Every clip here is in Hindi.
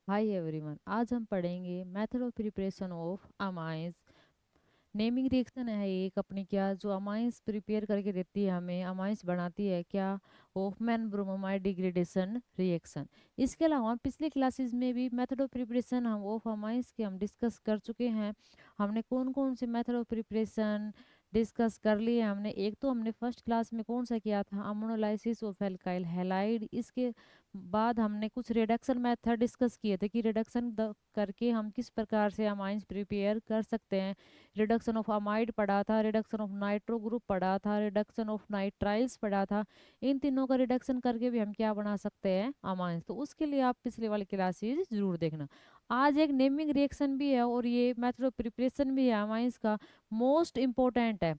हाय एवरीवन, आज हम पढ़ेंगे method of preparation of amines. Naming reaction है एक अपनी, क्या जो अमाइंस प्रिपेयर करके देती है, हमें अमाइंस बनाती है, क्या होफमैन ब्रोमोमाइड डिग्रेडेशन रिएक्शन। इसके अलावा पिछले क्लासेस में भी मेथड ऑफ प्रिपरेशन हम ऑफ अमाइंस के हम डिस्कस कर चुके हैं। हमने कौन कौन से मेथड ऑफ प्रिपरेशन डिस्कस कर लिए हमने। एक तो हमने फर्स्ट क्लास में कौन सा किया था, अमोनोलाइसिस ऑफ एल्काइल हैलाइड। इसके बाद हमने कुछ रिडक्शन मेथड डिस्कस किए थे कि रिडक्शन करके हम किस प्रकार से अमाइंस प्रिपेयर कर सकते हैं। रिडक्शन ऑफ अमाइड पढ़ा था, रिडक्शन ऑफ नाइट्रो ग्रुप पढ़ा था, रिडक्शन ऑफ नाइट्राइल्स पढ़ा था। इन तीनों का रिडक्शन करके भी हम क्या बना सकते हैं, अमाइंस। तो उसके लिए आप पिछले वाली क्लासेस जरूर देखना। आज एक नेमिंग रिएक्शन भी है और ये मेथड ऑफ प्रिपरेशन भी है अमाइंस का, मोस्ट इम्पोर्टेंट है।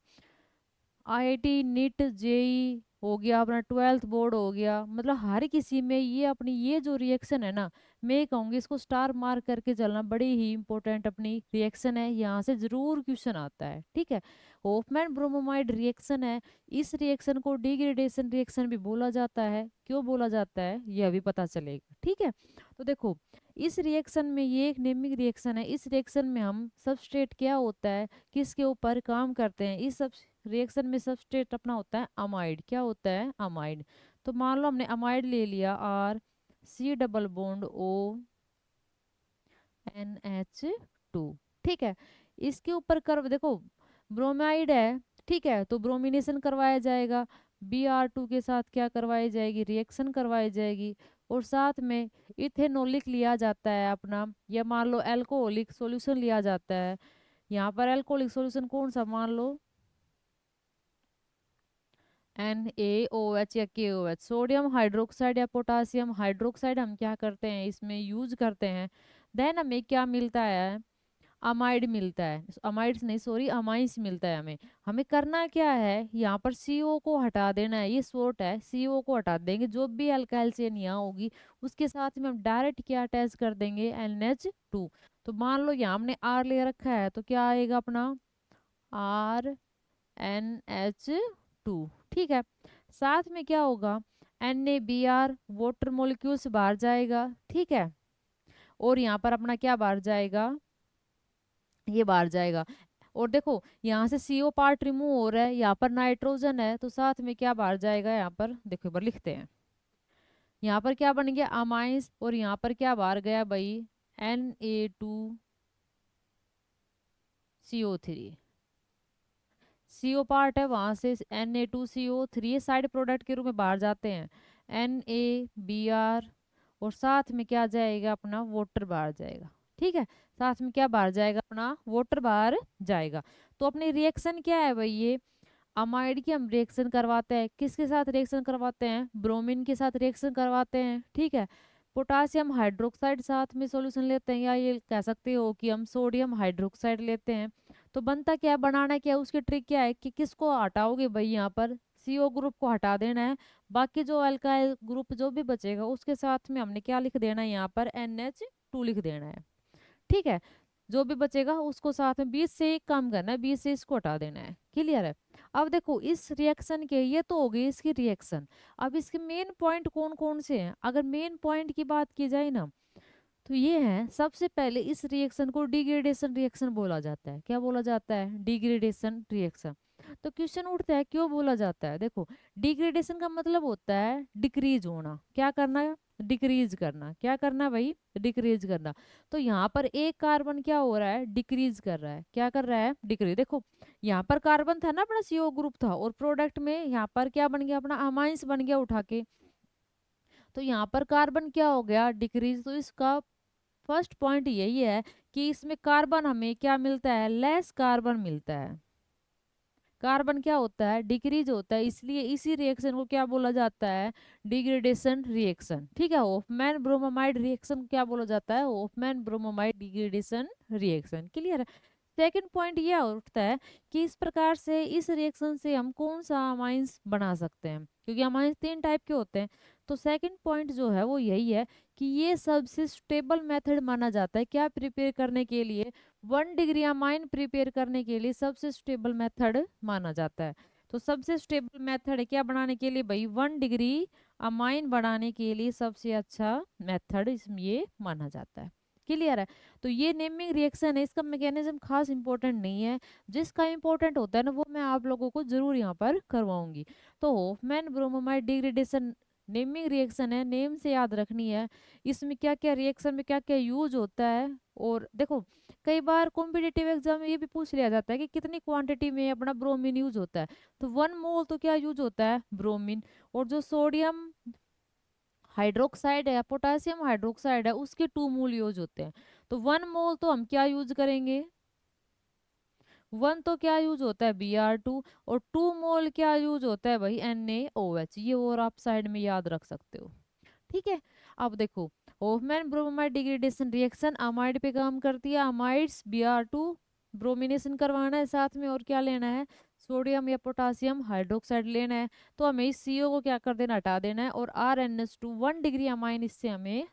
आईआईटी नीट जेई हो गया, अपना 12th बोर्ड हो गया, मतलब हर किसी में ये अपनी ये जो रिएक्शन है ना, मैं कहूँगी इसको स्टार मार्क करके चलना, बड़ी ही इंपॉर्टेंट अपनी रिएक्शन है। यहाँ से जरूर क्वेश्चन आता है, ठीक है। होफमैन ब्रोमोमाइड रिएक्शन है। इस रिएक्शन को डिग्रेडेशन रिएक्शन भी बोला जाता है। क्यों बोला जाता है ये अभी पता चलेगा, ठीक है। तो देखो, इस रिएक्शन में ये एक नेमिंग रिएक्शन है। इस रिएक्शन में हम सबस्ट्रेट क्या होता है, किसके ऊपर काम करते हैं, इस सब रिएक्शन में सबस्ट्रेट अपना होता है अमाइड। क्या होता है, अमाइड। तो मान लो हमने अमाइड ले लिया, R C double bond O NH2, ठीक है। इसके ऊपर कर देखो, ब्रोमाइड है, ठीक है, तो ब्रोमिनेशन करवाया जाएगा। Br2 के साथ क्या करवाई जाएगी, रिएक्शन करवाई जाएगी। और साथ में इथेनोलिक लिया जाता है अपना, या मान लो एल्कोहलिक सॉल्यूशन लिया जाता है। यहाँ पर एल्कोहलिक सॉल्यूशन कौन सा, मान लो NaOH या KOH, सोडियम हाइड्रोक्साइड या पोटासियम हाइड्रोक्साइड हम क्या करते हैं, इसमें यूज करते हैं। देन हमें क्या मिलता है, अमाइड मिलता है, अमाइड्स नहीं सॉरी अमाइंस मिलता है हमें। हमें करना क्या है, यहाँ पर CO को हटा देना है, ये शॉर्ट है, CO को हटा देंगे, जो भी अल्काइल चेन यहाँ होगी उसके साथ में हम डायरेक्ट क्या अटैच कर देंगे, NH2। तो मान लो यहाँ हमने R ले रखा है, तो क्या आएगा अपना RNH2, ठीक है। साथ में क्या होगा, NaBr वाटर मोलिक्यूल्स बाहर जाएगा, ठीक है। और यहाँ पर अपना क्या बाहर जाएगा, ये बाहर जाएगा। और देखो यहाँ से CO पार्ट रिमूव हो रहा है, यहाँ पर नाइट्रोजन है, तो साथ में क्या बाहर जाएगा, यहाँ पर देखो एक बार लिखते हैं। यहाँ पर क्या बन गया, अमाइंस, और यहाँ पर क्या बाहर गया भाई, Na2CO3। CO पार्ट है, वहां से Na2CO3 साइड प्रोडक्ट के रूप में बाहर जाते हैं, NaBr। और साथ में क्या जाएगा, अपना वाटर बाहर जाएगा, ठीक है। साथ में क्या बाहर जाएगा, अपना वाटर बाहर जाएगा। तो अपनी रिएक्शन क्या है भाई, ये अमाइड की हम रिएक्शन करवाते हैं, किसके साथ रिएक्शन करवाते हैं, ब्रोमीन के साथ रिएक्शन करवाते हैं, ठीक है। पोटासियम हाइड्रोक्साइड साथ में सॉल्यूशन लेते हैं, या ये कह सकते हो कि हम सोडियम हाइड्रोक्साइड लेते हैं। तो बनता क्या है, बनाना क्या है, उसकी ट्रिक क्या है कि किसको हटाओगे भाई, यहाँ पर CO ग्रुप को हटा देना है। बाकी जो अल्काइल ग्रुप जो भी बचेगा उसके साथ में हमने क्या लिख देना है, यहाँ पर NH2 लिख देना है, ठीक है। जो भी बचेगा उसको साथ में 20 से कम करना है, 20 से इसको हटा देना है, क्लियर है। अब देखो इस रिएक्शन के, ये तो हो गई इसकी रिएक्शन। अब इसके मेन पॉइंट कौन कौन से हैं, अगर मेन पॉइंट की बात की जाए ना, तो ये है, सबसे पहले इस रिएक्शन को डिग्रेडेशन रिएक्शन बोला जाता है। क्या बोला जाता है, डिग्रेडेशन रिएक्शन। तो क्वेश्चन उठता है क्यों बोला जाता है। देखो, डिग्रेडेशन का मतलब होता है डिक्रीज होना, क्या करना है, डिक्रीज करना। क्या करना भाई, डिक्रीज करना। तो यहाँ पर एक कार्बन क्या हो रहा है, डिक्रीज कर रहा है, क्या कर रहा है, डिक्रीज। देखो यहाँ पर कार्बन था ना, अपना CO ग्रुप था, और प्रोडक्ट में यहाँ पर क्या बन गया, अपना अमाइंस बन गया उठा के। तो यहाँ पर कार्बन क्या हो गया, डिक्रीज। तो इसका फर्स्ट पॉइंट यही है कि इसमें कार्बन हमें क्या मिलता है, लेस कार्बन मिलता है। कार्बन क्या होता है, डिक्रीज होता है, इसलिए इसी रिएक्शन को क्या बोला जाता है, डिग्रेडेशन रिएक्शन, ठीक है। होफमैन ब्रोमोमाइड रिएक्शन क्या बोला जाता है, Hofmann bromamide degradation reaction, clear है। सेकंड पॉइंट ये उठता है कि इस प्रकार से इस रिएक्शन से हम कौन सा अमाइंस बना सकते हैं, क्योंकि अमाइंस 3 टाइप के होते हैं। तो सेकंड पॉइंट जो है वो यही है कि ये सबसे स्टेबल मेथड माना जाता है, क्या प्रिपेयर करने के लिए, 1 डिग्री अमाइन प्रिपेयर करने के लिए सबसे स्टेबल मेथड माना जाता है। तो सबसे स्टेबल मेथड है क्या बनाने के लिए भाई, 1 डिग्री अमाइन बनाने के लिए सबसे अच्छा मेथड इसमें ये माना जाता है। क्लियर है। तो ये नेमिंग रिएक्शन है, इसका मैकेनिज्म खास इंपॉर्टेंट नहीं है, जिसका इंपॉर्टेंट होता है ना वो मैं आप लोगों को जरूर यहाँ पर करवाऊंगी। तो Hoffmann bromamide degradation naming reaction है, नेम से याद रखनी है। इसमें क्या क्या रिएक्शन में क्या क्या यूज होता है। और देखो कई बार कॉम्पिटिटिव एग्जाम में ये भी पूछ लिया जाता है कि कितनी क्वांटिटी में अपना ब्रोमीन यूज होता है। तो 1 मोल तो क्या यूज होता है, ब्रोमीन। और जो सोडियम हाइड्रोक्साइड है या पोटासियम हाइड्रोक्साइड है उसके 2 मोल यूज होते हैं। तो 1 मोल तो हम क्या यूज करेंगे, 1 तो क्या यूज होता है Br2, और 2 मोल क्या यूज होता है भाई NaOH। ये और आप साइड में याद रख सकते हो। ठीक है। अब देखो Hofmann bromide degradation reaction amide पे काम करती है, अमाइड्स Br2 ब्रोमिनेशन करवाना है साथ में, और क्या लेना है, सोडियम या पोटासियम हाइड्रोक्साइड लेना है। तो हमें इस CO को क्या कर देना, हटा देना है, और RnH2 1 डिग्री अमाइन इससे हमें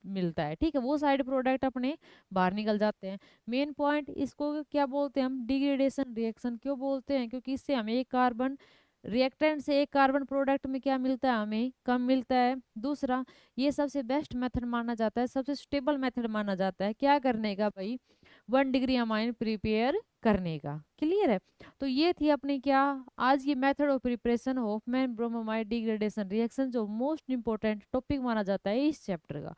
मिलता है। ठीक है, वो साइड प्रोडक्ट अपने बाहर निकल जाते हैं। मेन पॉइंट, इसको क्या बोलते हैं हम, डिग्रेडेशन रिएक्शन क्यों बोलते हैं, क्योंकि इससे हमें एक कार्बन रिएक्टेंट से एक कार्बन प्रोडक्ट में क्या मिलता है, हमें कम मिलता है। दूसरा, ये सबसे बेस्ट मेथड माना जाता है, सबसे स्टेबल मेथड माना जाता है क्या करने का भाई, 1 डिग्री अमाइन प्रिपेयर करने का। क्लियर है। तो ये थी अपनी क्या आज की method of preparation Hoffmann bromamide degradation reaction, जो मोस्ट इंपोर्टेंट टॉपिक माना जाता है इस चैप्टर का।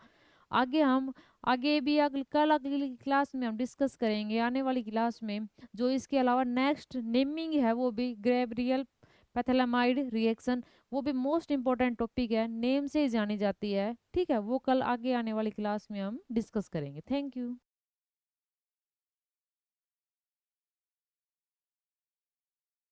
आगे हम आगे भी कल अगली क्लास में हम डिस्कस करेंगे, आने वाली क्लास में, जो इसके अलावा नेक्स्ट नेमिंग है वो भी गैब्रियल पैथेलामाइड रिएक्शन, वो भी मोस्ट इंपॉर्टेंट टॉपिक है, नेम से ही जानी जाती है। ठीक है, वो कल आगे आने वाली क्लास में हम डिस्कस करेंगे। Thank you.